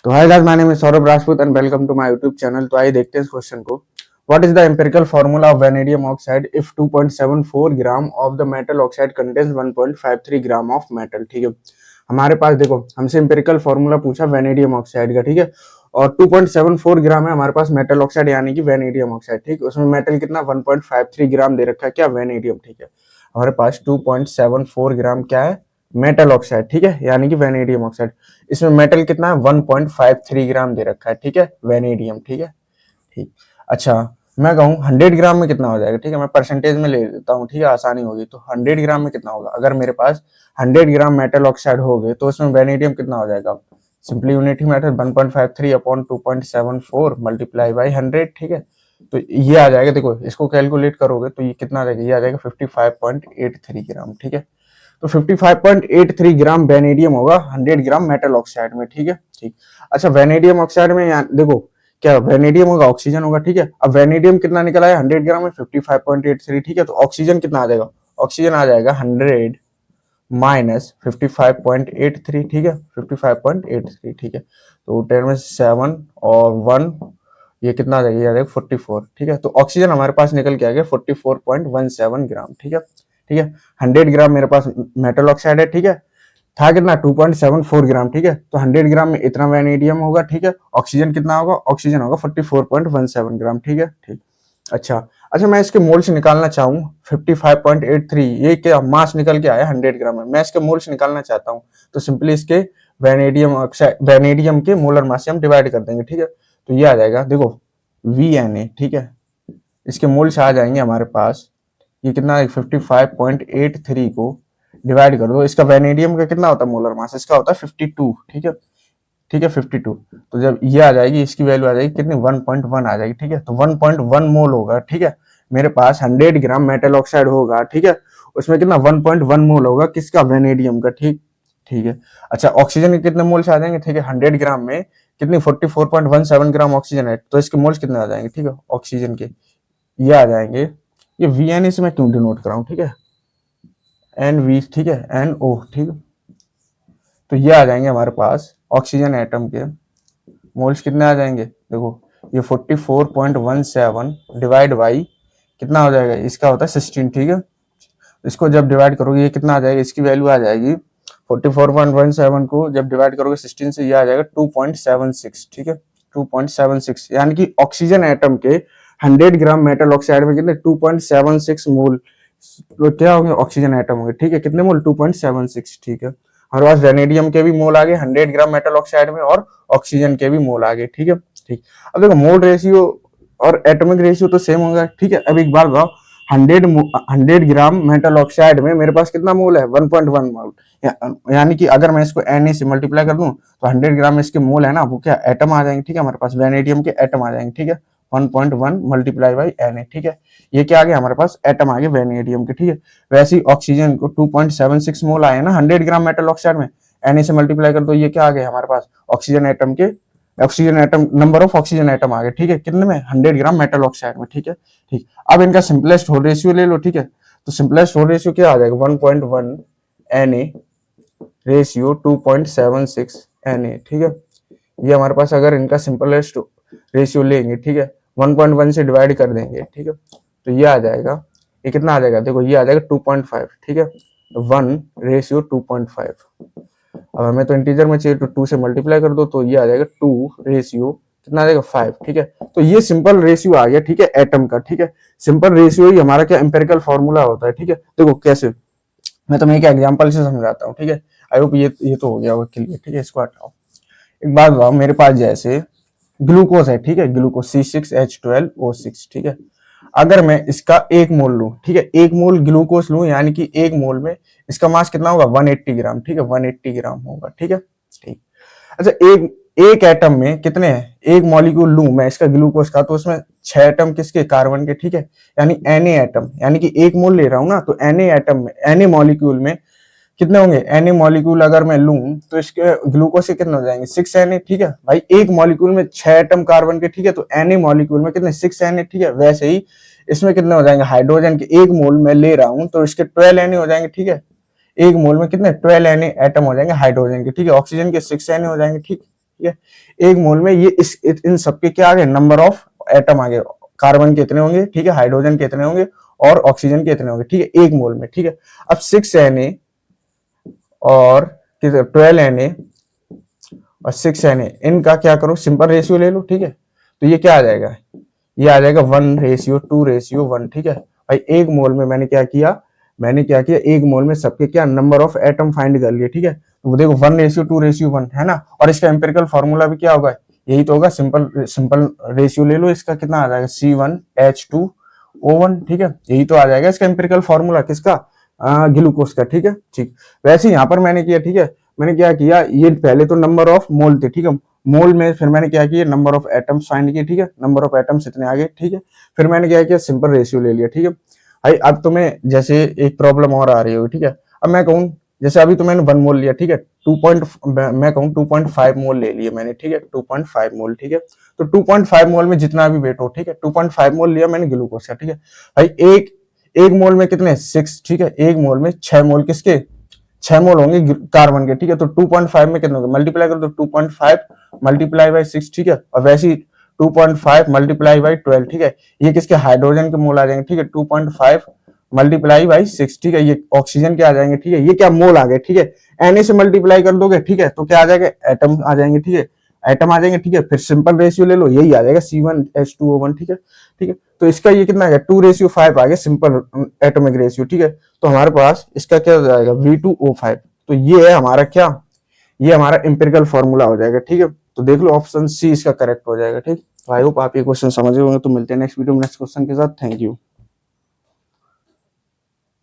तो hi guys, my name is Saurabh Rajput and welcome to my YouTube channel. तो आइए देखते हैं इस क्वेश्चन को। What is the empirical formula of vanadium oxide if 2.74 gram of the metal oxide contains 1.53 gram of metal. ठीक है, हमारे पास देखो हमसे एम्पिरिकल फार्मूला पूछा वेनेडियम ऑक्साइड का। ठीक है, और 2.74 ग्राम है हमारे पास मेटल ऑक्साइड यानी कि वेनेडियम ऑक्साइड। ठीक है, उसमें मेटल कितना 1.53 ग्राम दे रखा है, क्या वेनेडियम। ठीक है, हमारे पास 2.74 ग्राम क्या है, मेटल ऑक्साइड। ठीक है, यानी कि वेनेडियम ऑक्साइड। इसमें मेटल कितना है 1.53 ग्राम दे रखा है। ठीक है, वेनेडियम। ठीक है, ठीक। अच्छा, मैं कहूँ 100 ग्राम में कितना हो जाएगा। ठीक है, मैं परसेंटेज में ले लेता हूँ। ठीक है, आसानी होगी। तो 100 ग्राम में कितना होगा, अगर मेरे पास 100 ग्राम मेटल ऑक्साइड हो गए तो उसमें वेनेडियम कितना हो जाएगा। Simply unity method 1.53 upon 2.74 multiply by 100। ठीक है, तो ये आ जाएगा, देखो इसको कैलकुलेट करोगे तो ये कितना आ जाएगा, ये आ जाएगा 55.83 ग्राम। ठीक है, तो 55.83 ग्राम वेनेडियम होगा 100 ग्राम मेटल ऑक्साइड में। ठीक है, ठीक। अच्छा, वेनेडियम ऑक्साइड में देखो क्या वेनेडियम होगा, ऑक्सीजन होगा। ठीक है, अब वेनेडियम कितना निकला है 100 ग्राम में 55.83। ठीक है, तो ऑक्सीजन कितना आ जाएगा, ऑक्सीजन आ जाएगा 100 माइनस 55.83। ठीक है, 55.83। ठीक है, तो 10 में 7 और 1, ये कितना आ जाएगा, ये आ जाएगा 44। ठीक है, तो ऑक्सीजन हमारे पास निकल के आ गया 44.17 ग्राम। ठीक है, ठीक है, 100 ग्राम मेरे पास मेटल ऑक्साइड है। ठीक है, था कितना 2.74 ग्राम। ठीक है, तो 100 ग्राम में इतना वेनेडियम होगा। ठीक है, ऑक्सीजन कितना होगा, ऑक्सीजन होगा 44.17 ग्राम। ठीक है, ठीक। अच्छा अच्छा, मैं इसके मोल्स निकालना चाहूँ 55.83, ये क्या मास निकल के आया 100 ग्राम में, मैं इसके मोल्स निकालना चाहता हूँ तो सिंपली इसके वेनेडियम ऑक्साइड वेनेडियम के मोलर मास से हम डिवाइड कर देंगे। ठीक है, तो ये आ जाएगा देखो VNA। ठीक है, इसके मोल्स आ जाएंगे हमारे पास, ये कितना 55.83 को डिवाइड कर दो, इसका वेनेडियम का कितना होता है मोलर मास, इसका होता है 52। ठीक है, ठीक है 52। तो जब ये आ जाएगी इसकी वैल्यू आ जाएगी कितनी 1.1 आ जाएगी। ठीक है, तो 1.1 मोल होगा। ठीक है, मेरे पास 100 ग्राम मेटल ऑक्साइड होगा। ठीक है, उसमें कितना 1.1 मोल होगा किसका, वेनेडियम का। ठीक, ठीक है। अच्छा, ऑक्सीजन के कितने मोल्स आ जाएंगे, ठीक है 100 ग्राम में कितनी 44.17 ग्राम ऑक्सीजन है, तो इसके मोल्स कितने आ जाएंगे, ठीक है ऑक्सीजन के, ये आ जाएंगे, ये VN से मैं क्यों डिनोट कराऊं, ठीक है NV। ठीक है, NO। ठीक, तो ये आ जाएंगे हमारे पास ऑक्सीजन एटम के मोल्स कितने आ जाएंगे, देखो ये 44.17 डिवाइड बाई कितना हो जाएगा, इसका होता है 16। ठीक है, इसको जब डिवाइड करोगे ये कितना आ जाएगा, इसकी वैल्यू आ जाएगी 44.17 को जब डिवाइड करोगे 16 से, ये आ जाएगा 2.76। ठीक है, 2.76, यानी कि ऑक्सीजन एटम के 100 ग्राम मेटल ऑक्साइड में कितने 2.76 मोल तो क्या होंगे, ऑक्सीजन एटम होंगे। ठीक है, कितने मोल 2.76। ठीक है, हमारे पास वेनेडियम के भी मोल आ गए 100 ग्राम मेटल ऑक्साइड में, और ऑक्सीजन के भी मोल आ गए। ठीक है, ठीक। अब देखो मोल रेशियो और एटॉमिक रेशियो तो सेम होगा। ठीक है, अब एक बार बताओ 100 ग्राम मेटल ऑक्साइड में मेरे पास कितना मोल है 1.1 मोल, यानी कि अगर मैं इसको Na से मल्टीप्लाई कर दूं तो 100 ग्राम में इसके मोल है ना, वो क्या एटम आ जाएंगे। ठीक है, हमारे पास वेनेडियम के एटम आ जाएंगे। ठीक है, 1.1 मल्टीप्लाई बाई Na। ठीक है, ये क्या आ गया हमारे पास, एटम आ गए वेनेडियम के। ठीक है, वैसे ही ऑक्सीजन को 2.76 मोल आए ना 100 ग्राम मेटल ऑक्साइड में, Na से मल्टीप्लाई कर दो, ये क्या आ गया हमारे पास, ऑक्सीजन एटम के, oxygen atom, number of oxygen atom आ गए। ठीक है, कितने में 100 ग्राम मेटल ऑक्साइड में। ठीक है, ठीक। अब इनका सिंपलेस्ट होल रेशियो ले लो। ठीक है, तो सिंपलेस्ट होल रेशियो क्या आ जाएगा 1.1 Na रेशियो 2.76 Na। ठीक है, ये हमारे पास अगर इनका सिंपलेस्ट रेशियो लेंगे, ठीक है 1.1 से डिवाइड कर देंगे। ठीक है, तो ये आ जाएगा, ये कितना आ जाएगा, देखो ये आ जाएगा 2.5। ठीक है, 1 रेशियो 2.5। अब हमें तो इंटीजर में चाहिए, तो 2 से मल्टीप्लाई कर दो तो ये आ जाएगा 2 रेशियो कितना आ जाएगा 5। ठीक है, तो ये सिंपल रेशियो आ गया। ठीक है, एटम का। ठीक है, सिंपल रेशियो ही हमारा क्या एम्पेरिकल फॉर्मूला होता है। ठीक है, देखो कैसे, मैं तुम्हें एक एग्जांपल से समझाता हूँ। ठीक है, आई होप ये तो हो गया होगा क्लियर। ठीक है, इसको हटाओ। एक बात बताओ, मेरे पास जैसे ग्लूकोज है। ठीक है, ग्लूकोज C6H12O6। ठीक है, अगर मैं इसका एक मोल लूं, ठीक है एक मोल ग्लूकोज लूं, यानी कि एक मोल में इसका मास कितना होगा 180 ग्राम। ठीक है, 180 ग्राम होगा। ठीक है, ठीक। अच्छा, एक एटम में कितने हैं, एक मॉलिक्यूल लूं मैं इसका ग्लूकोज का, तो उसमें 6 एटम किसके, कार्बन के। ठीक है, यानी Na एटम, यानी कि एक मोल ले रहा हूं ना, तो Na एटम में, Na मॉलिक्यूल में कितने होंगे, Na मॉलिक्यूल अगर मैं लूं तो इसके ग्लूकोज से कितने हो जाएंगे 6Na। ठीक है भाई, एक मॉलिक्यूल में 6 एटम कार्बन के। ठीक है, तो Na मॉलिक्यूल में कितने 6Na। ठीक है, वैसे ही इसमें कितने हो जाएंगे, हाइड्रोजन के एक मोल में ले रहा हूं तो इसके 12 Na हो जाएंगे। ठीक है, एक मोल में कितने 12 Na एटम हो जाएंगे हाइड्रोजन के। ठीक है, ऑक्सीजन के 6 Na हो जाएंगे। ठीक, ठीक है। एक मोल में ये इन सबके क्या आ गए, नंबर ऑफ एटम आ गए, कार्बन के इतने होंगे, ठीक है, हाइड्रोजन के इतने होंगे और ऑक्सीजन के इतने होंगे, ठीक है, एक मोल में, ठीक है। अब 6Na और 12Na और 6Na, इनका क्या करो, सिंपल रेशियो ले लो, ठीक है। तो ये क्या आ जाएगा, ये आ जाएगा 1:2:1, ठीक है भाई। एक मोल में मैंने क्या किया, एक मोल में सबके क्या नंबर ऑफ एटम फाइंड कर लिए, ठीक है। तो वो देखो 1:2:1 है ना। और इसका एम्पिरिकल फॉर्मूला भी क्या होगा, यही तो होगा, सिंपल रेशियो ले लो, इसका कितना आ जाएगा, C1H2O1, ठीक है। यही तो आ जाएगा इसका एम्पिरिकल फॉर्मूला, किसका, ग्लूकोज का, ठीक है। ठीक, वैसे यहाँ पर मैंने किया, ठीक है, मैंने क्या किया, ये पहले तो नंबर ऑफ मोल थे, ठीक है, मोल में फिर मैंने क्या किया, नंबर ऑफ एटम्स फाइंड किए, ठीक है, नंबर ऑफ एटम्स इतने आ गए, ठीक है। फिर मैंने क्या किया, सिंपल रेशियो ले लिया, ठीक है भाई। अब तुम्हें जैसे एक प्रॉब्लम और आ रही होगी, ठीक है। अब मैं कहूँ, जैसे अभी तो मैंने 1 मोल लिया, ठीक है, मैं कहूँ 2.5 मोल ले लिए मैंने, ठीक है, 2.5 मोल, ठीक है। तो 2.5 मोल में जितना भी वेट हो, ठीक है, 2.5 मोल लिया मैंने ग्लूकोज का, ठीक है भाई। एक मोल में कितने, 6, ठीक है, एक मोल में 6 मोल किसके, 6 मोल होंगे कार्बन के, ठीक है। तो 2.5 में कितने होंगे, मल्टीप्लाई करो तो 2.5 मल्टीप्लाई बाई 6, ठीक है। और वैसे ही 2.5 मल्टीप्लाई बाई 12, ठीक है, ये किसके, हाइड्रोजन के मोल आ जाएंगे, ठीक है। 2.5 मल्टीप्लाई बाई 6, ठीक है, ये ऑक्सीजन के आ जाएंगे, ठीक है। ये क्या, मोल आ गए, ठीक है। Na से मल्टीप्लाई कर दोगे, ठीक है, तो क्या आ जाएगा, एटम आ जाएंगे, ठीक है, एटम आ जाएंगे, ठीक है। फिर सिंपल रेशियो ले लो, यही आ जाएगा C1H2O1, ठीक है, ठीक है। तो इसका ये कितना आ गया, 2:5 आ गया, सिंपल एटॉमिक रेशियो, ठीक है। तो हमारे पास इसका क्या हो जाएगा, V2O5। तो ये है हमारा क्या, ये हमारा एम्पिरिकल फॉर्मूला हो जाएगा, ठीक है। तो देख लो ऑप्शन सी इसका करेक्ट हो जाएगा, ठीक। आई होप आप ये क्वेश्चन समझ गए होंगे। तो मिलते हैं नेक्स्ट वीडियो में नेक्स्ट क्वेश्चन के साथ। Thank you.